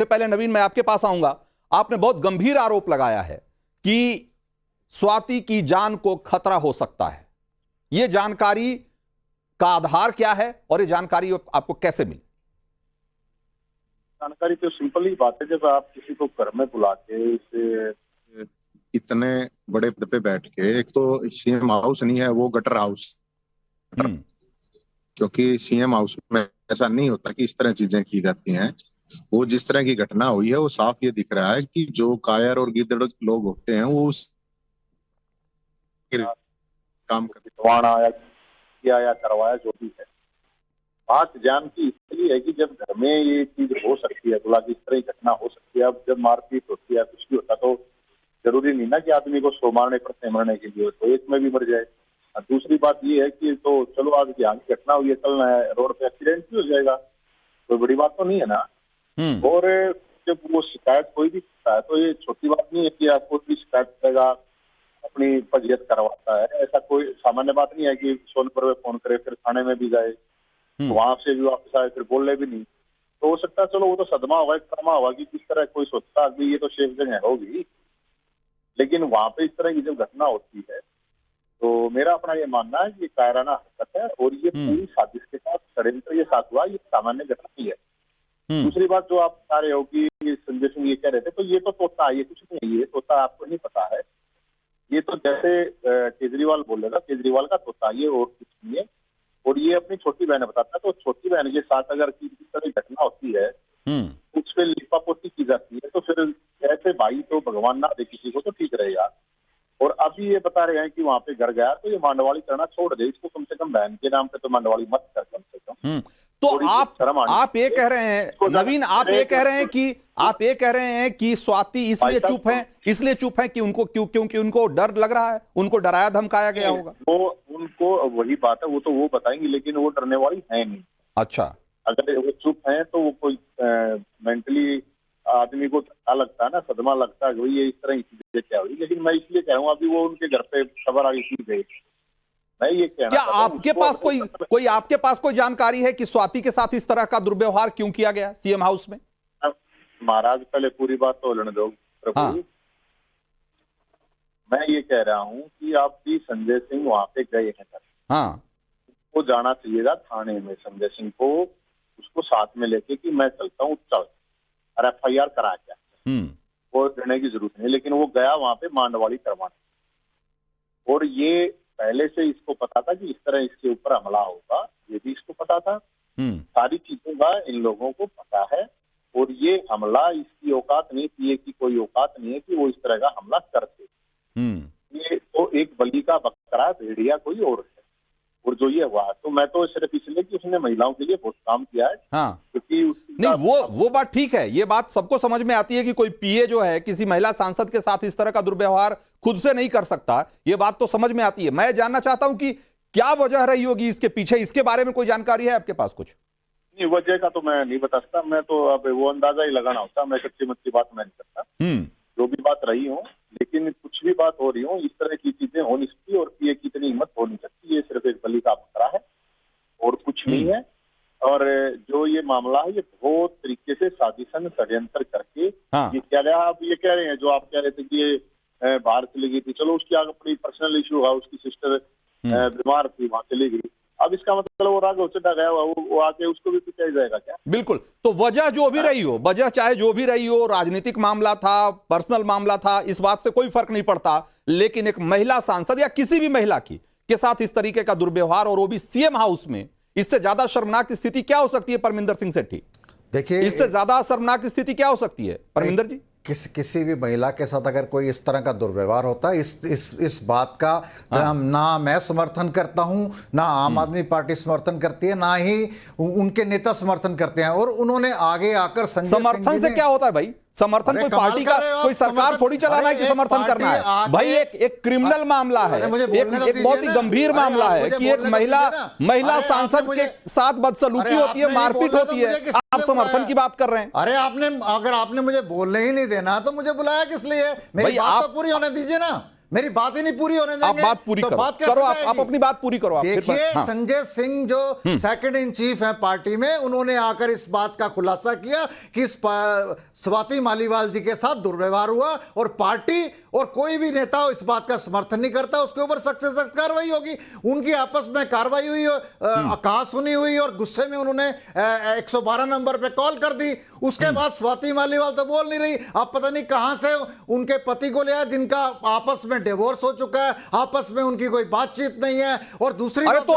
से पहले नवीन मैं आपके पास आऊंगा, आपने बहुत गंभीर आरोप लगाया है कि स्वाति की जान को खतरा हो सकता है। यह जानकारी का आधार क्या है और यह जानकारी आपको कैसे मिली? जानकारी तो सिंपल ही बात है, जब आप किसी को घर में बुला के इसे इतने बड़े पद पे बैठ के, एक तो सीएम हाउस नहीं है, वो गटर हाउस, क्योंकि सीएम हाउस में ऐसा नहीं होता कि इस तरह चीजें की जाती हैं। वो जिस तरह की घटना हुई है वो साफ ये दिख रहा है कि जो कायर और गिद्दड़ लोग होते हैं वो उस काम करवाना या किया या करवाया जो भी है। बात जान की इसलिए है कि जब घर में ये चीज हो सकती है, बोला कि इस तरह की घटना हो सकती है, अब जब मारपीट होती है कुछ भी होता तो जरूरी नहीं ना कि आदमी को 100 मारने पर मरने के लिए तो एक में भी मर जाए। और दूसरी बात ये है कि तो चलो आज यहाँ की घटना हुई है, कल रोड पे एक्सीडेंट भी हो जाएगा, कोई बड़ी बात तो नहीं है ना। और जब वो शिकायत कोई भी करता है तो ये छोटी बात नहीं है कि आप कोई भी शिकायत करेगा अपनी फजीयत करवाता है, ऐसा कोई सामान्य बात नहीं है कि 100 नंबर पे फोन करे फिर थाने में भी जाए, वहां से भी वापस आए फिर बोले भी नहीं। तो हो सकता है चलो वो तो सदमा होगा, एक ट्रमा होगा कि किस तरह कोई सोचता है ये तो सेफ जगह होगी, लेकिन वहां पे इस तरह की जब घटना होती है तो मेरा अपना ये मानना है कि कायराना हरकत है और ये पूरी साजिश के साथ षड्यंत्र ये साथ हुआ, ये सामान्य घटना नहीं है। दूसरी बात जो आप बता रहे हो कि संजय सिंह ये कह रहे थे, तो ये तो तोता है, ये कुछ नहीं है, ये तोता आपको नहीं पता है, ये तो जैसे केजरीवाल बोल रहा था केजरीवाल का तोता, ये और कुछ नहीं है। और ये अपनी छोटी बहन बताता है, तो छोटी बहन के साथ अगर किसी तरह घटना होती है उस पर लिपापोती की जाती है तो फिर ऐसे भाई तो भगवान ना दे किसी को तो ठीक रहेगा। और अभी ये बता रहे हैं कि वहां पे घर गया तो ये मांडवाड़ी करना छोड़ दे, इसको कम से कम बहन के नाम पे तो मांडवाड़ी मत कर कम से कम। तो आप ये कह रहे हैं नवीन, आप ये कह रहे हैं कि स्वाति इसलिए चुप है कि उनको क्योंकि उनको डर लग रहा है, उनको डराया धमकाया गया होगा। वो उनको वही बात है, वो तो वो बताएंगे, लेकिन वो डरने वाली है नहीं। अच्छा, अगर वो चुप है तो वो कोई मेंटली आदमी को धक्का लगता है ना, सदमा लगता है ये इस तरह की चीजें क्या हुई। लेकिन मैं इसलिए कह रहा हूँ अभी वो उनके घर पे खबर आई की गई, मैं ये कहना क्या आपके पास कोई जानकारी है कि स्वाति के साथ इस तरह का दुर्व्यवहार क्यों किया गया सीएम हाउस में? महाराज पहले पूरी बात तो लेने दो प्रभु। हाँ। मैं ये कह रहा हूँ कि आप भी संजय सिंह वहां पे गए हैं, हाँ, उसको जाना चाहिए था थाने में, संजय सिंह को उसको साथ में लेके कि मैं चलता हूँ चल और FIR करा क्या, वो देने की जरूरत नहीं। लेकिन वो गया वहां पे मांडवाड़ी करवाने, और ये पहले से इसको पता था कि इस तरह इसके ऊपर हमला होगा, ये भी इसको पता था, सारी चीजों का इन लोगों को पता है। और ये हमला इसकी औकात नहीं थी, की कोई औकात नहीं है कि वो इस तरह का हमला करते। ये तो एक बलि का बकरा भेड़िया कोई और है। और जो ये हुआ तो मैं तो सिर्फ इसलिए कि उसने महिलाओं के लिए बहुत काम किया है, हाँ, क्योंकि नहीं वो बात ठीक है, ये बात सबको समझ में आती है कि कोई पीए जो है किसी महिला सांसद के साथ इस तरह का दुर्व्यवहार खुद से नहीं कर सकता, ये बात तो समझ में आती है। मैं जानना चाहता हूं कि क्या वजह रही होगी इसके पीछे, इसके बारे में कोई जानकारी है आपके पास? कुछ नहीं, वजह का तो मैं नहीं बता सकता, मैं तो अब वो अंदाजा ही लगाना होता, मैं कच्ची मच्ची बात मैं नहीं करता। जो भी बात रही हो, लेकिन कुछ भी बात हो रही हो, इस तरह की चीजें हो नहीं सकती और पीए की इतनी हिम्मत हो नहीं सकती। ये सिर्फ एक बलि का बकरा है और कुछ नहीं है। और जो ये मामला है ये बहुत तरीके से साजिशन षड्यंत्र करके ये क्या गया। आप ये कह रहे हैं, जो आप कह रहे थे कि ये बाहर चली गई थी, चलो उसकी आगे अपनी पर्सनल इशू हुआ, उसकी सिस्टर बीमार थी वहां चली गई, अब इसका मतलब वो राघव चड्ढा गया हुआ वो आके उसको भी पिटाया जाएगा क्या? बिल्कुल। तो वजह जो भी रही हो, वजह चाहे जो भी रही हो, राजनीतिक मामला था, पर्सनल मामला था, इस बात से कोई फर्क नहीं पड़ता, लेकिन एक महिला सांसद या किसी भी महिला के साथ इस तरीके का दुर्व्यवहार, और वो भी सीएम हाउस में, इससे ज्यादा शर्मनाक स्थिति क्या हो सकती है परमिंदर सिंह सेठी? देखिए, इससे ज्यादा शर्मनाक स्थिति क्या हो सकती है परमिंदर जी? किसी भी महिला के साथ अगर कोई इस तरह का दुर्व्यवहार होता है, इस बात का ना मैं समर्थन करता हूं, ना आम आदमी पार्टी समर्थन करती है, ना ही उनके नेता समर्थन करते हैं। और उन्होंने आगे आकर समर्थन से क्या होता है भाई? समर्थन कोई पार्टी का, कोई सरकार थोड़ी चलाना है कि समर्थन करना है भाई। एक क्रिमिनल मामला है, एक बहुत ही गंभीर मामला है कि एक महिला सांसद के साथ बदसलूकी होती है, मारपीट होती है, आप समर्थन की बात कर रहे हैं। अरे अगर आपने मुझे बोलने ही नहीं देना तो मुझे बुलाया किस लिए? मेरी बात तो पूरी होने दीजिए ना। मेरी बात ही नहीं पूरी होने देंगे। आप बात पूरी तो करो, बात कैसे करो आप जाएगी? अपनी बात पूरी करो। आप फिर देखिए, हाँ। संजय सिंह जो सेकंड इन चीफ है पार्टी में, उन्होंने आकर इस बात का खुलासा किया कि स्वाति मालीवाल जी के साथ दुर्व्यवहार हुआ और पार्टी और कोई भी नेता इस बात का समर्थन नहीं करता, उसके ऊपर सख्त से सख्त कार्रवाई होगी। उनकी आपस में कार्रवाई हुई, कहा सुनी हुई और गुस्से में उन्होंने 112 नंबर पे कॉल कर दी। उसके बाद स्वाति मालीवाल तो बोल नहीं रही, आप पता नहीं कहां से उनके पति को लिया जिनका आपस में डिवोर्स हो चुका है, आपस में उनकी कोई बातचीत नहीं है। और दूसरी अरे तो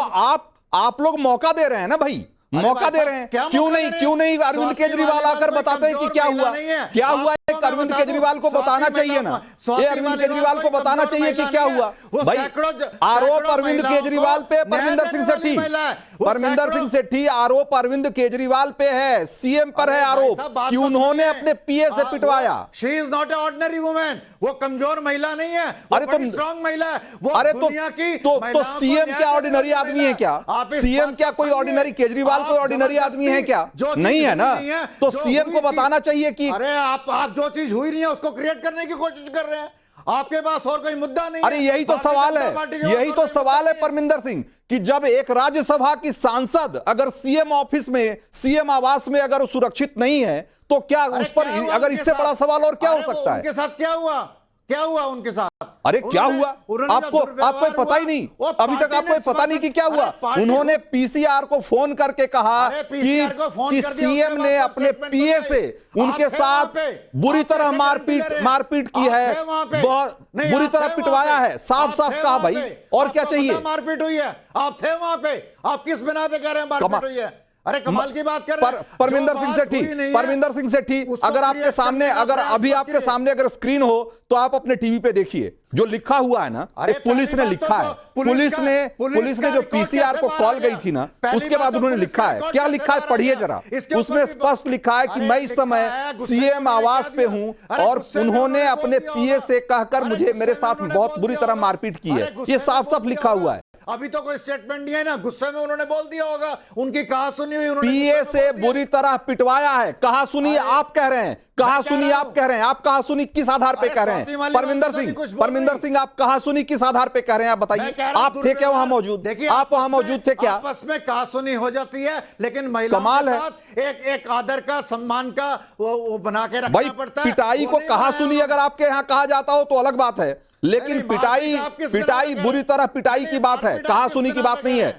आप लोग मौका दे रहे हैं ना भाई, मौका दे रहे हैं। क्यों नहीं अरविंद केजरीवाल आकर बताते हैं कि क्या हुआ, क्या हुआ। एक अरविंद केजरीवाल को बताना चाहिए ना, ये अरविंद केजरीवाल को बताना चाहिए कि क्या हुआ भाई। आरोप अरविंद केजरीवाल पे परमिंदर सिंह सेठी, परमिंदर सिंह सेठी आरोप अरविंद केजरीवाल पे है, सीएम पर है आरोप कि उन्होंने अपने पीए से पिटवाया। She is not a ordinary women, वो कमजोर महिला नहीं है, अरे तो स्ट्रांग महिला है। वो अरे दुनिया की तो सीएम क्या ऑर्डिनरी आदमी है क्या? सीएम क्या कोई ऑर्डिनरी, केजरीवाल कोई ऑर्डिनरी आदमी है क्या? नहीं है ना। तो सीएम को बताना चाहिए कि अरे आप जो चीज हुई नहीं है उसको क्रिएट करने की कोशिश कर रहे हैं। आपके पास और कोई मुद्दा नहीं। अरे यही तो सवाल है, यही तो सवाल है परमिंदर सिंह, कि जब एक राज्यसभा की सांसद अगर सीएम ऑफिस में, सीएम आवास में अगर सुरक्षित नहीं है तो क्या उस पर, अगर इससे बड़ा सवाल और क्या हो सकता है? उनके साथ क्या हुआ, क्या हुआ उनके साथ? अरे क्या हुआ आपको पता ही नहीं, अभी तक आपको पता नहीं कि क्या हुआ। उन्होंने पीसीआर को फोन करके कहा कि सीएम ने अपने पीए से उनके साथ बुरी तरह मारपीट की है, बहुत बुरी तरह पिटवाया है, साफ साफ कहा भाई। और क्या चाहिए? मारपीट हुई है, आप थे वहां पे, आप किस बिना पे कह रहे हैं मारपीट हुई है? अरे कमाल की बात कर रहे हैं। परमिंदर सिंह सेठी अगर आपके सामने, अगर अभी आपके सामने अगर स्क्रीन हो तो आप अपने टीवी पे देखिए, जो लिखा हुआ है ना, पुलिस ने लिखा है, पुलिस ने जो पीसीआर को कॉल गई थी ना, उसके बाद उन्होंने लिखा है, क्या लिखा है पढ़िए जरा। उसमें स्पष्ट लिखा है कि मैं इस समय सीएम आवास पे हूं और उन्होंने अपने पीए से कहकर मुझे, मेरे साथ बहुत बुरी तरह मारपीट की है, ये साफ साफ लिखा हुआ है। अभी तो कोई स्टेटमेंट नहीं है ना, गुस्से में उन्होंने बोल दिया होगा, उनकी कहा सुनी हुई, उन्होंने पीए से बुरी तरह पिटवाया है। कहा सुनी आप कह रहे हैं, कहा सुनी आप कह रहे हैं, आप कहा सुनी किस आधार पे कह रहे हैं? परमिंदर सिंह आप कहा सुनी किस आधार पे कह रहे हैं? आप बताइए, आप थे क्या वहां मौजूद? आप वहां मौजूद थे क्या? आपस में कहा सुनी हो जाती है, लेकिन महिलाओं कमाल है, एक आदर का, सम्मान का वो बना के रखना पड़ता है। पिटाई को कहा सुनी अगर आपके यहाँ कहा जाता हो तो अलग बात है, लेकिन पिटाई बुरी तरह पिटाई की बात है, कहा सुनी की बात नहीं है।